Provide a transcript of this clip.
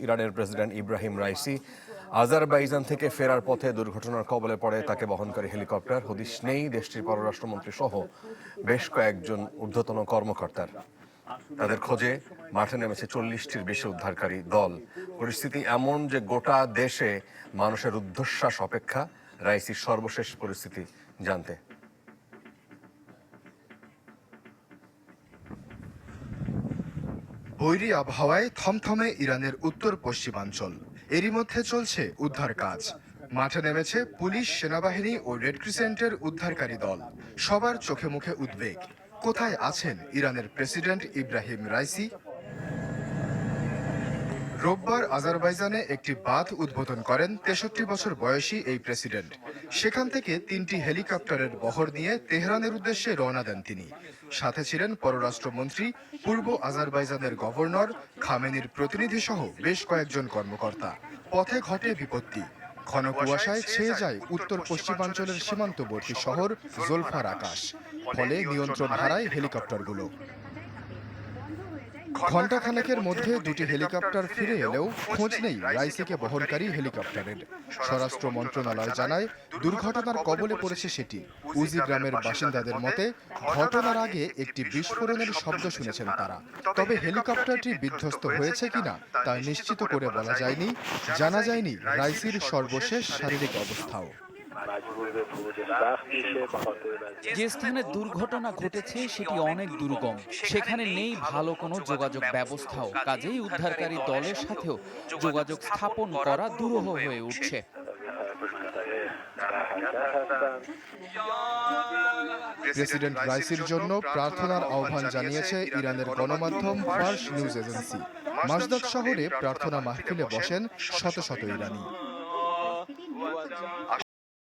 ইরানের president Ebrahim Raisi Azerbaijan থেকে ফেরার পথে দুর্ঘটনার কবলে পড়ে তাকে বহনকারী হেলিকপ্টার। হদিশ নেই দেশটির পররাষ্ট্রমন্ত্রী সহ বেশ কয়েকজন ঊর্ধ্বতন কর্মকর্তার। তাদের খোঁজে মাঠে নেমেছে 40টির বেশি উদ্ধারকারী দল। পরিস্থিতি এমন যে গোটা দেশে মানুষের ঊর্ধ্বশ্বাস অপেক্ষা রাইসির সর্বশেষ পরিস্থিতি জানতে। বৈরী আবহাওয়ায় থমথমে ইরানের উত্তর পশ্চিমাঞ্চল। এরই মধ্যে চলছে উদ্ধার কাজ। মাঠে নেমেছে পুলিশ, সেনাবাহিনী ও রেড ক্রিসেন্টের উদ্ধারকারী দল। সবার চোখে মুখে উদ্বেগ। কোথায় আছেন ইরানের প্রেসিডেন্ট ইব্রাহিম রাইসি? রোববার আজারবাইজানে একটি বাঁধ উদ্বোধন করেন 63 বছর বয়সী এই প্রেসিডেন্ট। সেখান থেকে 3টি হেলিকপ্টারের বহর নিয়ে তেহরানের উদ্দেশ্যে রওনা দেন তিনি। সাথে ছিলেন পররাষ্ট্রমন্ত্রী, পূর্ব আজারবাইজানের গভর্নর, খামেনির প্রতিনিধি সহ বেশ কয়েকজন কর্মকর্তা। পথে ঘটে বিপত্তি। ঘন কুয়াশায় ছেয়ে যায় উত্তর পশ্চিমাঞ্চলের সীমান্তবর্তী শহর জোলফার আকাশ। ফলে নিয়ন্ত্রণ হারায় হেলিকপ্টারগুলো। ঘণ্টাখানেকের মধ্যে দুটি হেলিকপ্টার ফিরে এলেও খোঁজ নেই রাইসিকে বহনকারী হেলিকপ্টারের। স্বরাষ্ট্র মন্ত্রণালয় জানায়, দুর্ঘটনার কবলে পড়েছে সেটি। উজি গ্রামের বাসিন্দাদের মতে, ঘটনার আগে একটি বিস্ফোরণের শব্দ শুনেছেন তারা। তবে হেলিকপ্টারটি বিধ্বস্ত হয়েছে কিনা তা নিশ্চিত করে বলা যায়নি। জানা যায়নি রাইসির সর্বশেষ শারীরিক অবস্থাও। যে স্থানে দুর্ঘটনা ঘটেছে সেটি অনেক দুর্গম, সেখানে নেই ভালো কোনো যোগাযোগ ব্যবস্থাও। কাজেই উদ্ধারকারী দলের সাথেও যোগাযোগ স্থাপন করা দুরূহ হয়ে উঠছে। প্রেসিডেন্ট রাইসির জন্য প্রার্থনার আহ্বান জানিয়েছে ইরানের গণমাধ্যম ফার্স নিউজ এজেন্সি। মাসদাক শহরে প্রার্থনা মাহফিলে বসেন শত শত ইরানি।